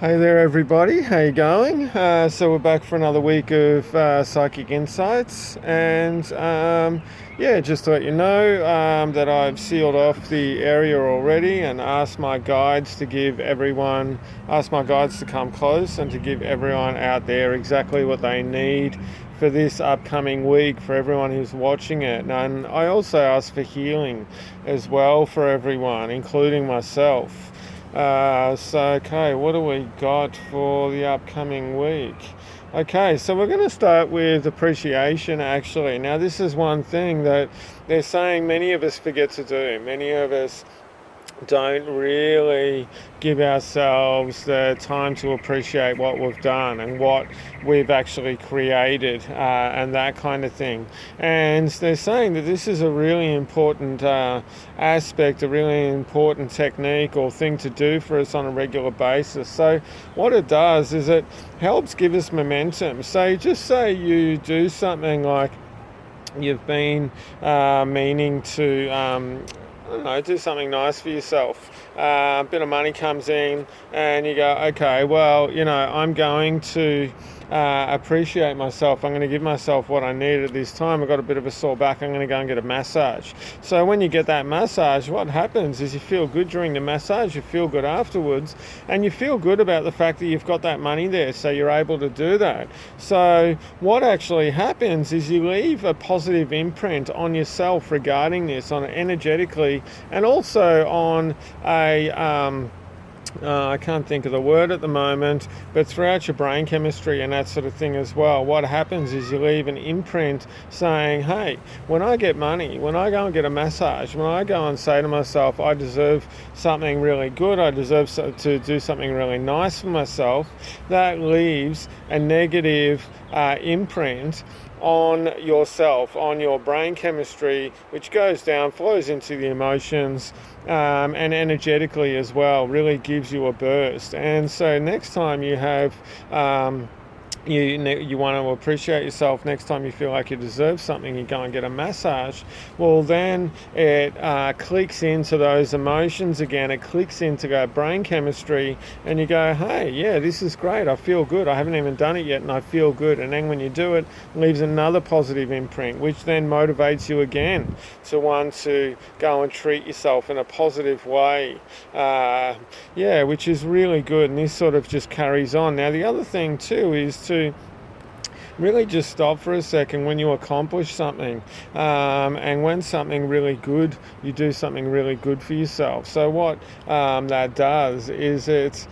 Hey there, everybody. How you going? So we're back for another week of Psychic Insights, and yeah, just to let you know that I've sealed off the area already and asked my guides to come close and to give everyone out there exactly what they need for this upcoming week for everyone who's watching it. And I also asked for healing as well for everyone, including myself. Okay, what do we got for the upcoming week? Okay, so we're going to start with appreciation actually. Now, this is one thing that they're saying many of us forget to do. Many of us don't really give ourselves the time to appreciate what we've done and what we've actually created and that kind of thing. And they're saying that this is a really important aspect, a really important technique or thing to do for us on a regular basis. So what it does is it helps give us momentum. So just say you do something like you've been meaning to I don't know, do something nice for yourself. A bit of money comes in, and you go, okay, well, I'm going to appreciate myself. I'm going to give myself what I need at this time. I've got a bit of a sore back. I'm going to go and get a massage. So when you get that massage, what happens is you feel good during the massage, you feel good afterwards, and you feel good about the fact that you've got that money there, so you're able to do that. So what actually happens is you leave a positive imprint on yourself regarding this, on energetically, and also on a I can't think of the word at the moment, but throughout your brain chemistry and that sort of thing as well. What happens is you leave an imprint saying, hey, when I get money, when I go and get a massage, when I go and say to myself, I deserve something really good, I deserve to do something really nice for myself, that leaves a negative imprint on yourself, on your brain chemistry, which goes down, flows into the emotions, and energetically as well, really gives you a burst. And so next time you have you want to appreciate yourself, next time you feel like you deserve something, you go and get a massage, well then it clicks into those emotions again, it clicks into brain chemistry, and you go, hey, yeah, this is great, I feel good, I haven't even done it yet and I feel good. And then when you do it, it leaves another positive imprint, which then motivates you again to want to go and treat yourself in a positive way, which is really good. And this sort of just carries on. Now the other thing too is to really just stop for a second when you accomplish something, and when something really good, you do something really good for yourself. So what that does is it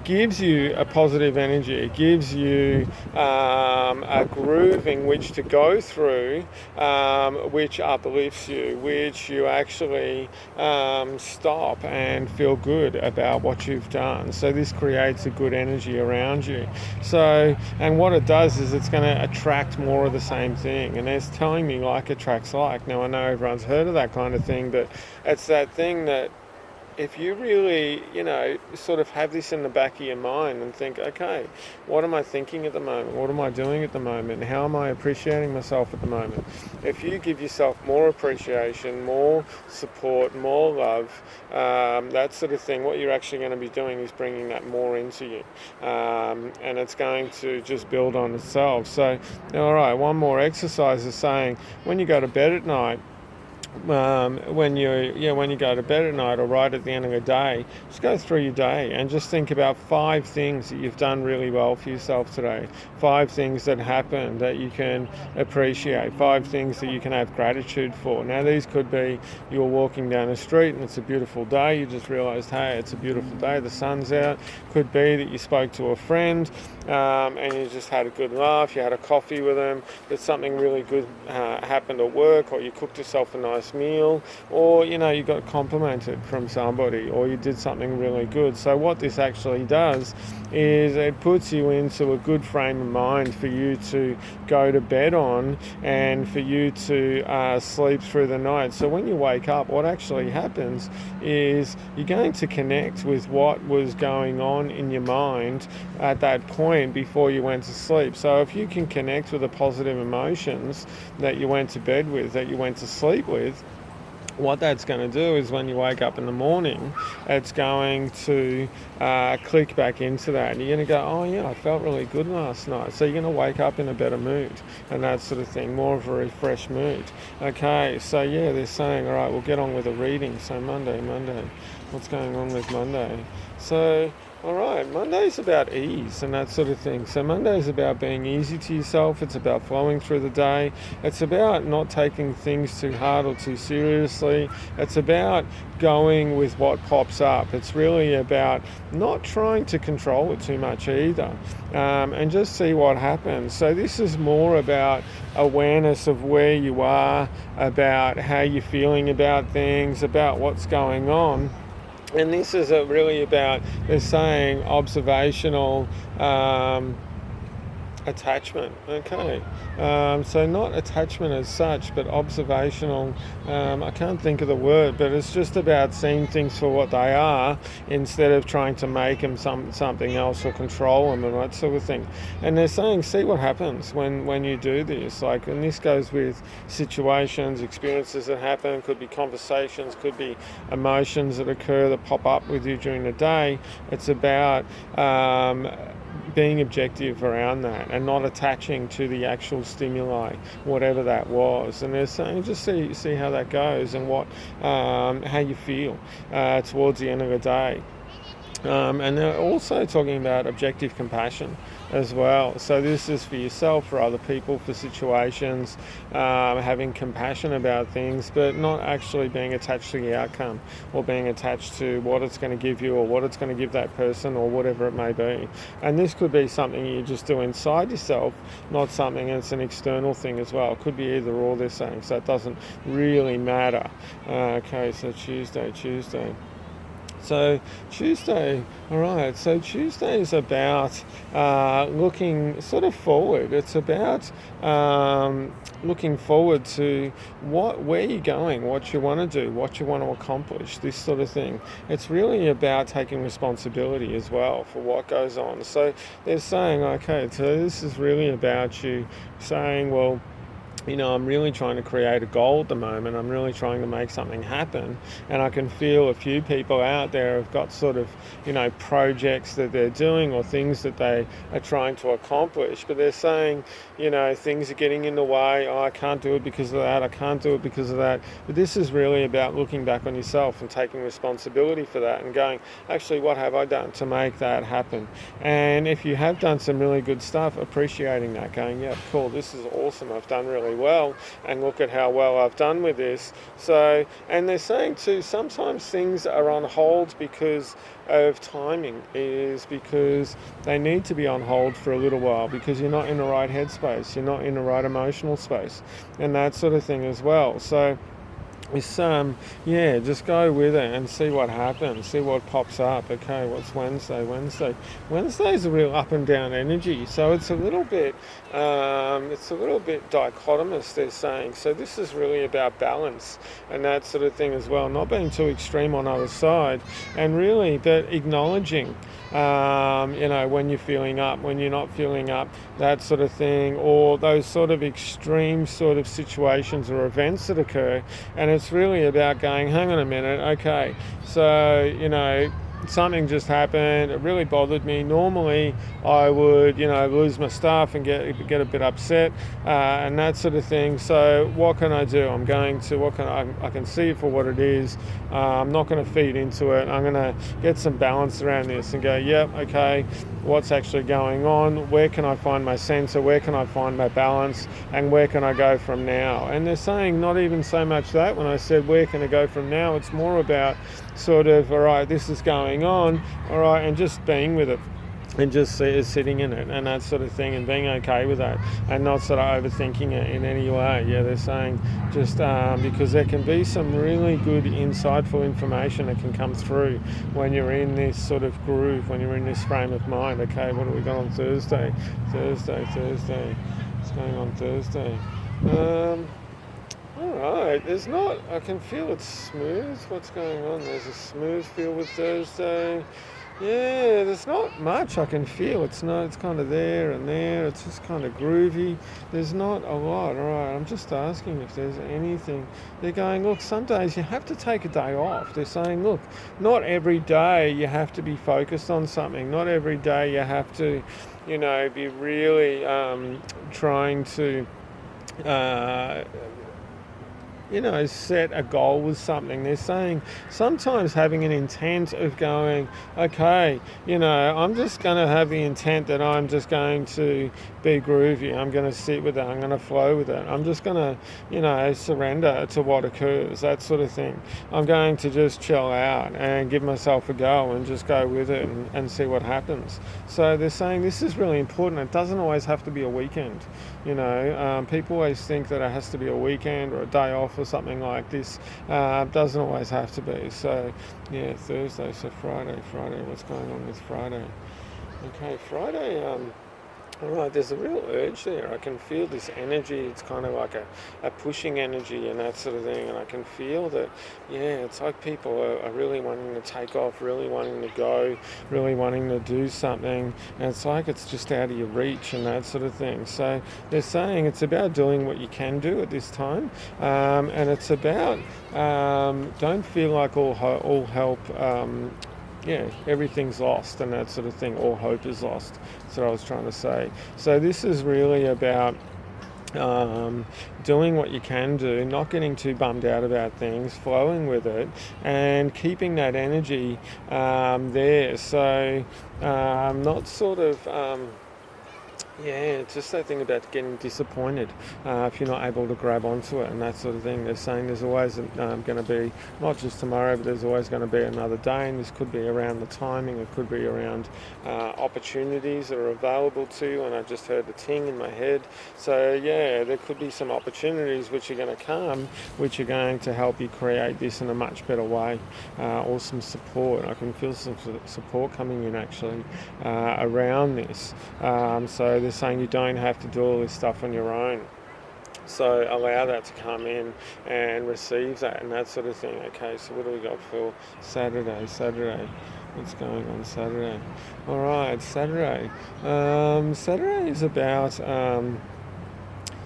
gives you a positive energy. It gives you a groove in which to go through, which uplifts you, which you actually stop and feel good about what you've done. So this creates a good energy around you. So, and what it does is it's going to attract more of the same thing. And it's telling me like attracts like. Now I know everyone's heard of that kind of thing, but it's that thing that if you really, sort of have this in the back of your mind and think, okay, what am I thinking at the moment? What am I doing at the moment? How am I appreciating myself at the moment? If you give yourself more appreciation, more support, more love, that sort of thing, what you're actually going to be doing is bringing that more into you. And it's going to just build on itself. So, all right, one more exercise is saying, when you go to bed at night, when you go to bed at night or right at the end of the day, just go through your day and just think about 5 things that you've done really well for yourself today, 5 things that happened that you can appreciate, 5 things that you can have gratitude for. Now these could be you're walking down the street and it's a beautiful day, you just realized, hey, it's a beautiful day, the sun's out. Could be that you spoke to a friend and you just had a good laugh, you had a coffee with them, that something really good happened at work, or you cooked yourself a nice meal, or you got complimented from somebody, or you did something really good. So what this actually does is it puts you into a good frame of mind for you to go to bed on and for you to sleep through the night. So when you wake up, what actually happens is you're going to connect with what was going on in your mind at that point before you went to sleep. So if you can connect with the positive emotions that you went to bed with, that you went to sleep with, what that's going to do is when you wake up in the morning, it's going to click back into that. And you're going to go, oh yeah, I felt really good last night. So you're going to wake up in a better mood and that sort of thing, more of a refreshed mood. Okay, so yeah, they're saying, all right, we'll get on with the reading. So Monday, what's going on with Monday? So, all right, Monday's about ease and that sort of thing. So Monday's about being easy to yourself. It's about flowing through the day. It's about not taking things too hard or too seriously. It's about going with what pops up. It's really about not trying to control it too much either, and just see what happens. So this is more about awareness of where you are, about how you're feeling about things, about what's going on. And this is really about, they're saying, observational attachment. Okay, so not attachment as such, but observational. I can't think of the word, but it's just about seeing things for what they are instead of trying to make them something else or control them and that sort of thing. And they're saying, see what happens when you do this. Like, and this goes with situations, experiences that happen, could be conversations, could be emotions that occur that pop up with you during the day. It's about being objective around that and not attaching to the actual stimuli, whatever that was. And they're saying just see how that goes and what how you feel towards the end of the day. And they're also talking about objective compassion as well. So this is for yourself, for other people, for situations, having compassion about things, but not actually being attached to the outcome or being attached to what it's going to give you or what it's going to give that person or whatever it may be. And this could be something you just do inside yourself, not something that's an external thing as well. It could be either or, they're saying, so it doesn't really matter. Okay, so Tuesday. So Tuesday, all right, so Tuesday is about looking sort of forward. It's about looking forward to where you're going, what you want to do, what you want to accomplish, this sort of thing. It's really about taking responsibility as well for what goes on. So they're saying, okay, so this is really about you saying, well, you know, I'm really trying to create a goal at the moment. I'm really trying to make something happen. And I can feel a few people out there have got sort of, you know, projects that they're doing or things that they are trying to accomplish. But they're saying, you know, things are getting in the way. Oh, I can't do it because of that. I can't do it because of that. But this is really about looking back on yourself and taking responsibility for that and going, actually, what have I done to make that happen? And if you have done some really good stuff, appreciating that, going, yeah, cool, this is awesome. I've done really well, and look at how well I've done with this. So, and they're saying too, sometimes things are on hold because of timing, is because they need to be on hold for a little while because you're not in the right headspace, you're not in the right emotional space, and that sort of thing as well. So it's just go with it and see what happens, see what pops up. Okay, what's Wednesday? Wednesday's a real up and down energy, so it's a little bit dichotomous, they're saying. So this is really about balance and that sort of thing as well, not being too extreme on either side, and really but acknowledging when you're feeling up, when you're not feeling up, that sort of thing, or those sort of extreme sort of situations or events that occur. And it's really about going, hang on a minute, okay, so, you know, something just happened, it really bothered me. Normally I would, lose my stuff and get a bit upset and that sort of thing. So what can I do? I can see it for what it is. I'm not going to feed into it. I'm going to get some balance around this and go, yep, okay, what's actually going on? Where can I find my center? Where can I find my balance? And where can I go from now? And they're saying not even so much that when I said where can I go from now, it's more about sort of, all right, this is going on, all right, and just being with it and just sitting in it and that sort of thing and being okay with that and not sort of overthinking it in any way. Yeah, they're saying just because there can be some really good insightful information that can come through when you're in this sort of groove, when you're in this frame of mind. Okay, what do we got on Thursday? What's going on Thursday? Alright, I can feel it's smooth. What's going on? There's a smooth feel with Thursday. Yeah, there's not much I can feel. It's kind of there and there. It's just kind of groovy. There's not a lot. All right, I'm just asking if there's anything. They're going, look, some days you have to take a day off. They're saying, look, not every day you have to be focused on something. Not every day you have to, be really trying to uh, set a goal with something. They're saying sometimes having an intent of going, okay, I'm just going to have the intent that I'm just going to be groovy. I'm going to sit with it. I'm going to flow with it. I'm just going to, surrender to what occurs, that sort of thing. I'm going to just chill out and give myself a go and just go with it and see what happens. So they're saying this is really important. It doesn't always have to be a weekend. People always think that it has to be a weekend or a day off or something like this. Doesn't always have to be. So, yeah, Thursday, so Friday, what's going on with Friday? Okay, Friday, all right, there's a real urge there. I can feel this energy. It's kind of like a pushing energy and that sort of thing. And I can feel that, it's like people are really wanting to take off, really wanting to go, really wanting to do something. And it's like it's just out of your reach and that sort of thing. So they're saying it's about doing what you can do at this time. And it's about don't feel like all help everything's lost and that sort of thing. All hope is lost. That's what I was trying to say. So this is really about doing what you can do, not getting too bummed out about things, flowing with it, and keeping that energy there. So not sort of. It's just that thing about getting disappointed if you're not able to grab onto it and that sort of thing. They're saying there's always going to be, not just tomorrow, but there's always going to be another day, and this could be around the timing, it could be around opportunities that are available to you, and I just heard the ting in my head. So, there could be some opportunities which are going to come, which are going to help you create this in a much better way, or some support. I can feel some support coming in, actually, around this. So they're saying you don't have to do all this stuff on your own. So allow that to come in and receive that and that sort of thing. Okay, so what do we got for Saturday? What's going on Saturday? All right, Saturday. Saturday is about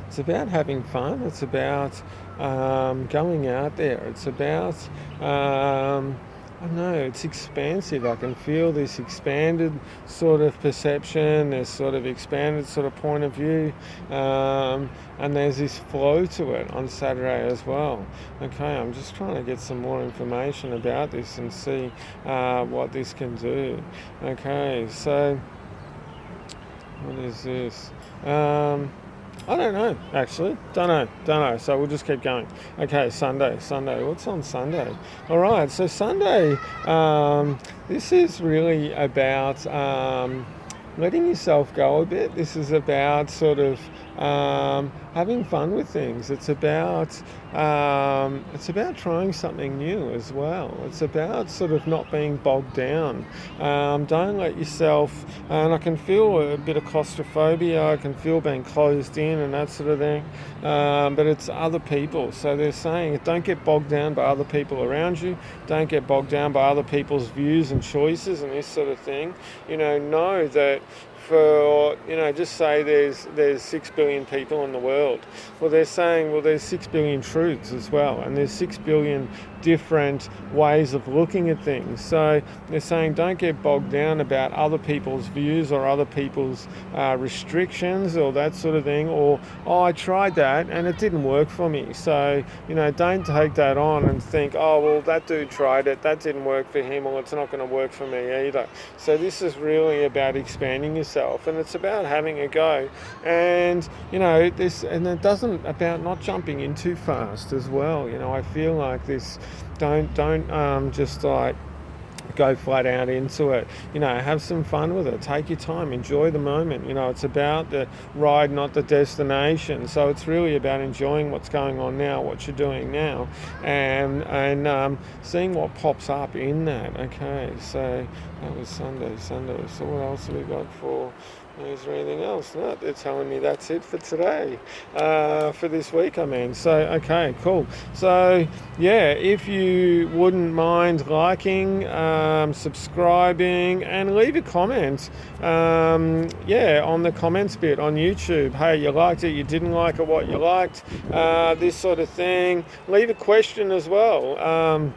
it's about having fun. It's about going out there. It's about I know, it's expansive. I can feel this expanded sort of perception, this sort of expanded sort of point of view, and there's this flow to it on Saturday as well. Okay, I'm just trying to get some more information about this and see what this can do. Okay, so what is this? I don't know, actually. Don't know. So we'll just keep going. Okay, Sunday. What's on Sunday? All right, so Sunday, this is really about letting yourself go a bit. This is about sort of having fun with things. It's about trying something new as well. It's about sort of not being bogged down. Don't let yourself, and I can feel a bit of claustrophobia. I can feel being closed in and that sort of thing. But it's other people. So they're saying don't get bogged down by other people around you. Don't get bogged down by other people's views and choices and this sort of thing. Know that for, just say there's 6 billion people in the world. Well, they're saying, there's 6 billion truths as well, and there's 6 billion different ways of looking at things. So they're saying don't get bogged down about other people's views or other people's restrictions or that sort of thing, or, I tried that and it didn't work for me. So, don't take that on and think, that dude tried it, that didn't work for him, or it's not going to work for me either. So this is really about expanding yourself, and it's about having a go. And, it doesn't about not jumping in too fast as well. I feel like this, don't just like go flat out into it. Have some fun with it. Take your time. Enjoy the moment. It's about the ride, not the destination. So it's really about enjoying what's going on now, what you're doing now, and seeing what pops up in that. Okay, so that was Sunday. So what else have we got for Is there anything else? No, they're telling me that's it for today, for this week, I mean. So, okay, cool. So, yeah, if you wouldn't mind liking, subscribing, and leave a comment, on the comments bit on YouTube. Hey, you liked it, you didn't like it, what you liked, this sort of thing. Leave a question as well.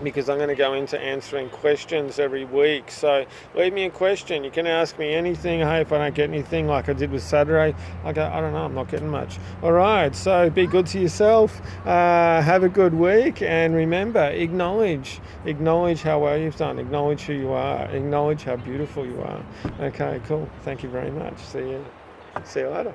Because I'm going to go into answering questions every week. So leave me a question. You can ask me anything. Hey, if I don't get anything like I did with Saturday, I go, I don't know, I'm not getting much. All right, so be good to yourself. Have a good week. And remember, acknowledge how well you've done. Acknowledge who you are. Acknowledge how beautiful you are. Okay, cool. Thank you very much. See you later.